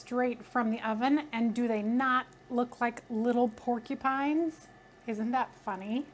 straight from the oven, and do they not look like little porcupines? Isn't that funny?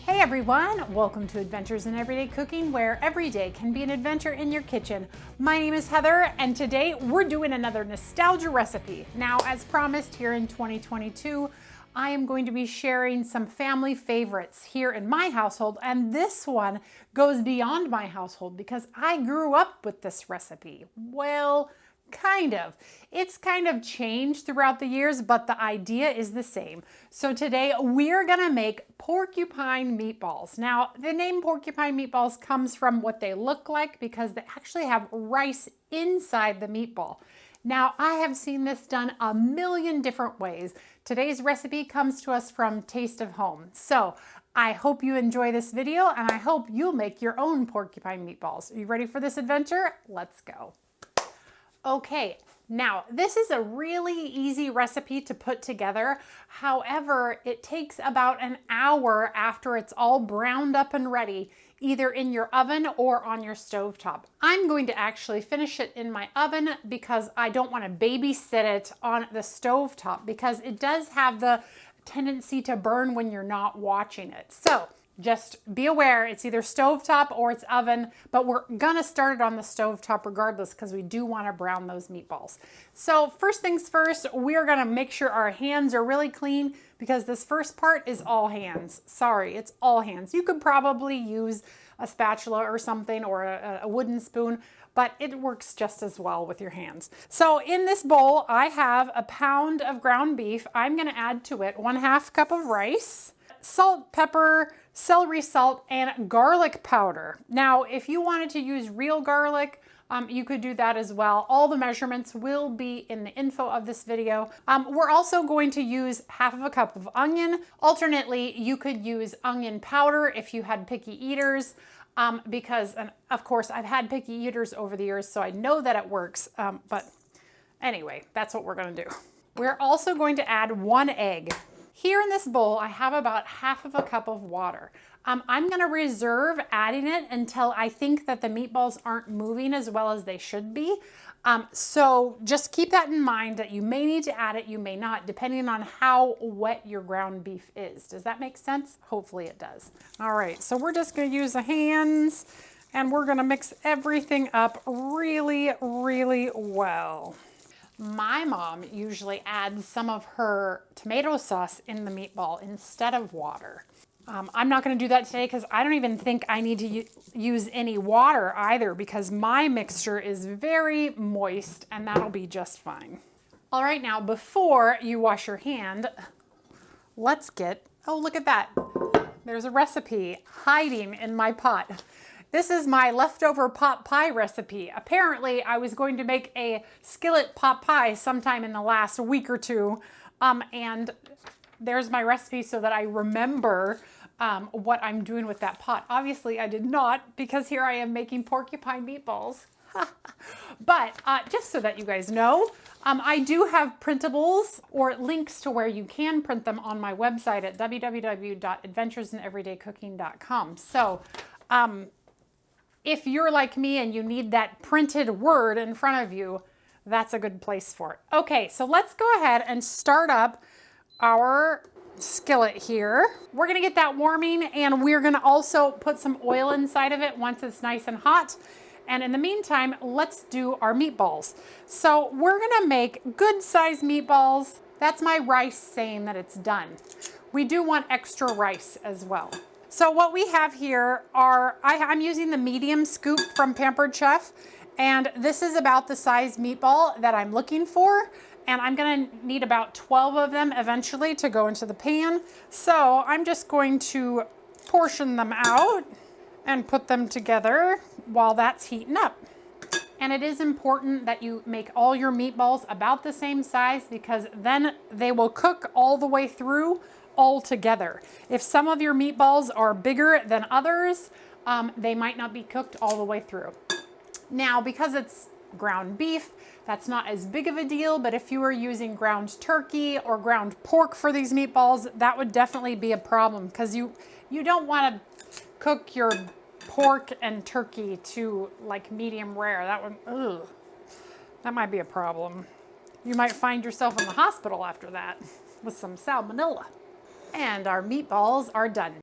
Hey everyone, welcome to Adventures in Everyday Cooking, where every day can be an adventure in your kitchen. My name is Heather, and today we're doing another nostalgia recipe. Now, as promised, here in 2022, I am going to be sharing some family favorites here in my household, and this one goes beyond my household because I grew up with this recipe. Well, kind of. It's kind of changed throughout the years, but the idea is the same. So today we're gonna make porcupine meatballs. Now, the name porcupine meatballs comes from what they look like because they actually have rice inside the meatball. Now, I have seen this done a million different ways. Today's recipe comes to us from Taste of Home. So I hope you enjoy this video, and I hope you'll make your own porcupine meatballs. Are you ready for this adventure? Let's go. Okay, now this is a really easy recipe to put together. However, it takes about an hour after it's all browned up and ready, either in your oven or on your stovetop. I'm going to actually finish it in my oven because I don't want to babysit it on the stovetop because it does have the tendency to burn when you're not watching it. So just be aware, it's either stovetop or it's oven, but we're gonna start it on the stovetop regardless because we do want to brown those meatballs. So first things first, we're gonna make sure our hands are really clean because this first part is all hands. Sorry, it's all hands. You could probably use a spatula or something or a wooden spoon, but it works just as well with your hands. So in this bowl, I have a pound of ground beef. I'm gonna add to it 1/2 cup of rice, salt, pepper, celery salt, and garlic powder. Now, if you wanted to use real garlic, you could do that as well. All the measurements will be in the info of this video. We're also going to use 1/2 cup of onion. Alternately, you could use onion powder if you had picky eaters, because, and of course, I've had picky eaters over the years, so I know that it works. But anyway, that's what we're gonna do. We're also going to add 1 egg. Here in this bowl, I have about 1/2 cup of water. I'm gonna reserve adding it until I think that the meatballs aren't moving as well as they should be. So just keep that in mind that you may need to add it, you may not, depending on how wet your ground beef is. Does that make sense? Hopefully it does. All right, so we're just gonna use the hands and we're gonna mix everything up really, really well. My mom usually adds some of her tomato sauce in the meatball instead of water. I'm not going to do that today because I don't even think I need to use any water either because my mixture is very moist and that'll be just fine. All right, now before you wash your hand, let's get, oh, look at that. There's a recipe hiding in my pot. This is my leftover pot pie recipe. Apparently, I was going to make a skillet pot pie sometime in the last week or two, and there's my recipe so that I remember what I'm doing with that pot. Obviously, I did not because here I am making porcupine meatballs. But just so that you guys know, I do have printables or links to where you can print them on my website at www.adventuresineverydaycooking.com. So, if you're like me and you need that printed word in front of you, that's a good place for it. Okay, so let's go ahead and start up our skillet here. We're gonna get that warming and we're gonna also put some oil inside of it once it's nice and hot. And in the meantime, let's do our meatballs. So we're gonna make good sized meatballs. That's my rice saying that it's done. We do want extra rice as well. So what we have here are, I'm using the medium scoop from Pampered Chef, and this is about the size meatball that I'm looking for, and I'm gonna need about 12 of them eventually to go into the pan. So I'm just going to portion them out and put them together while that's heating up. And it is important that you make all your meatballs about the same size because then they will cook all the way through all together. If some of your meatballs are bigger than others, they might not be cooked all the way through. Now, because it's ground beef, that's not as big of a deal, but if you were using ground turkey or ground pork for these meatballs, that would definitely be a problem because you don't want to cook your pork and turkey to like medium rare. That one, ugh, that might be a problem. You might find yourself in the hospital after that with some salmonella. And our meatballs are done.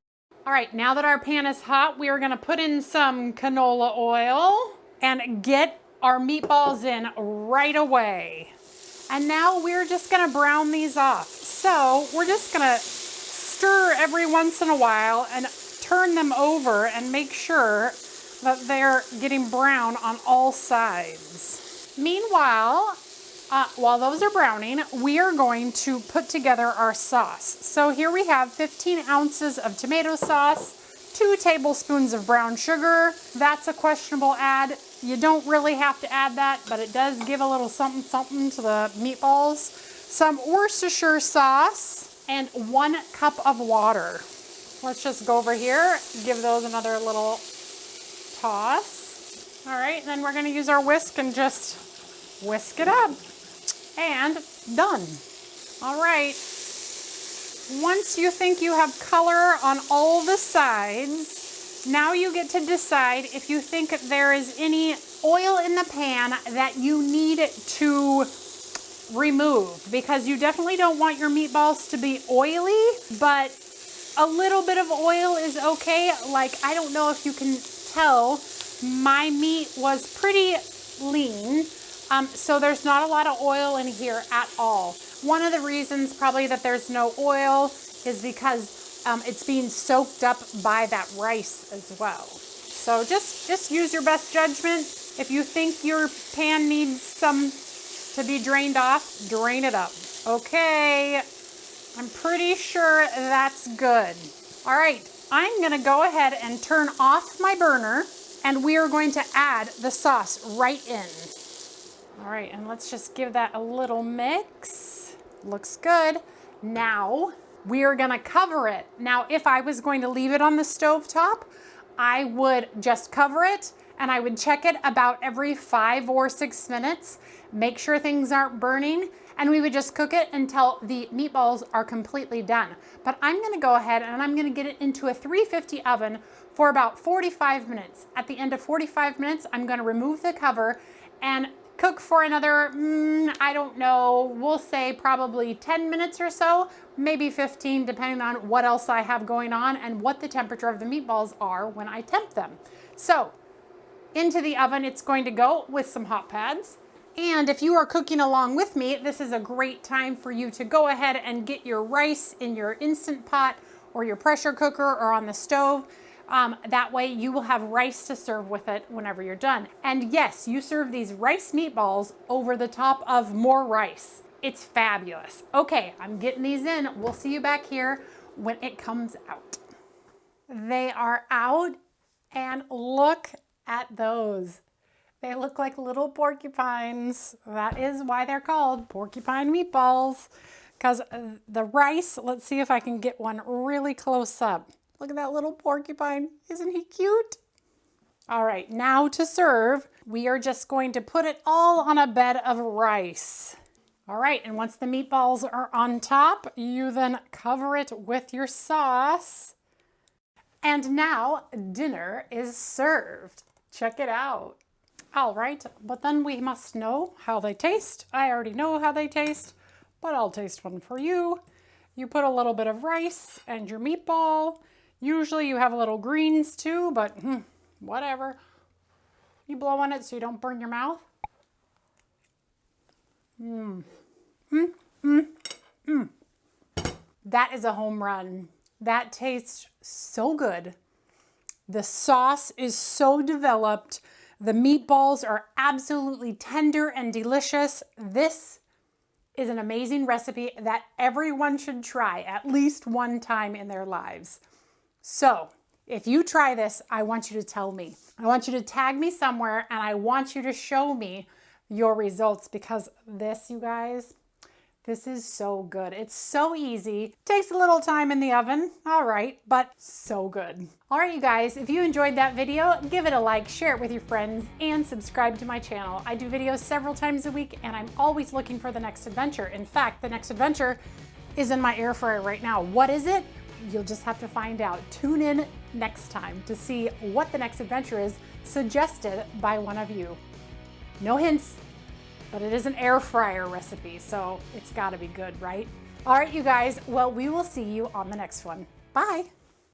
All right, now that our pan is hot, we are gonna put in some canola oil and get our meatballs in right away. And now we're just gonna brown these off. So we're just gonna stir every once in a while and turn them over and make sure that they're getting brown on all sides. Meanwhile, while those are browning, we are going to put together our sauce. So here we have 15 ounces of tomato sauce, 2 tablespoons of brown sugar. That's a questionable add. You don't really have to add that, but it does give a little something something to the meatballs. Some Worcestershire sauce and 1 cup of water. Let's just go over here, give those another little toss. All right, and then we're gonna use our whisk and just whisk it up. And done. All right. Once you think you have color on all the sides, now you get to decide if you think there is any oil in the pan that you need to remove, because you definitely don't want your meatballs to be oily, but a little bit of oil is okay. Like, I don't know if you can tell, my meat was pretty lean. So there's not a lot of oil in here at all. One of the reasons probably that there's no oil is because it's being soaked up by that rice as well. So just use your best judgment. If you think your pan needs some to be drained off, drain it up. Okay, I'm pretty sure that's good. All right, I'm gonna go ahead and turn off my burner, and we are going to add the sauce right in. All right, and let's just give that a little mix. Looks good. Now we are gonna cover it. Now, if I was going to leave it on the stove top, I would just cover it and I would check it about every 5 or 6 minutes, make sure things aren't burning, and we would just cook it until the meatballs are completely done. But I'm gonna go ahead and I'm gonna get it into a 350 oven for about 45 minutes. At the end of 45 minutes, I'm gonna remove the cover and cook for another, I don't know, we'll say probably 10 minutes or so, maybe 15, depending on what else I have going on and what the temperature of the meatballs are when I temp them. So into the oven it's going to go with some hot pads. And if you are cooking along with me, this is a great time for you to go ahead and get your rice in your Instant Pot or your pressure cooker or on the stove. That way you will have rice to serve with it whenever you're done. And yes, you serve these rice meatballs over the top of more rice. It's fabulous. Okay, I'm getting these in. We'll see you back here when it comes out. They are out, and look at those. They look like little porcupines. That is why they're called porcupine meatballs, because the rice, let's see if I can get one really close up. Look at that little porcupine. Isn't he cute? All right, now to serve, we are just going to put it all on a bed of rice. All right, and once the meatballs are on top, you then cover it with your sauce. And now dinner is served. Check it out. All right, but then we must know how they taste. I already know how they taste, but I'll taste one for you. You put a little bit of rice and your meatball. Usually you have a little greens too, but whatever. You blow on it so you don't burn your mouth. That is a home run. That tastes so good. The sauce is so developed. The meatballs are absolutely tender and delicious. This is an amazing recipe that everyone should try at least one time in their lives. So if you try this, I want you to tell me. I want you to tag me somewhere, and I want you to show me your results, because this, you guys, this is so good. It's so easy. Takes a little time in the oven, all right, but so good. All right, you guys, if you enjoyed that video, give it a like, share it with your friends, and subscribe to my channel. I do videos several times a week, and I'm always looking for the next adventure. In fact, the next adventure is in my air fryer right now. What is it? You'll just have to find out. Tune in next time to see what the next adventure is suggested by one of you. No hints, but it is an air fryer recipe, so it's gotta be good, right? All right, you guys, well, we will see you on the next one. Bye.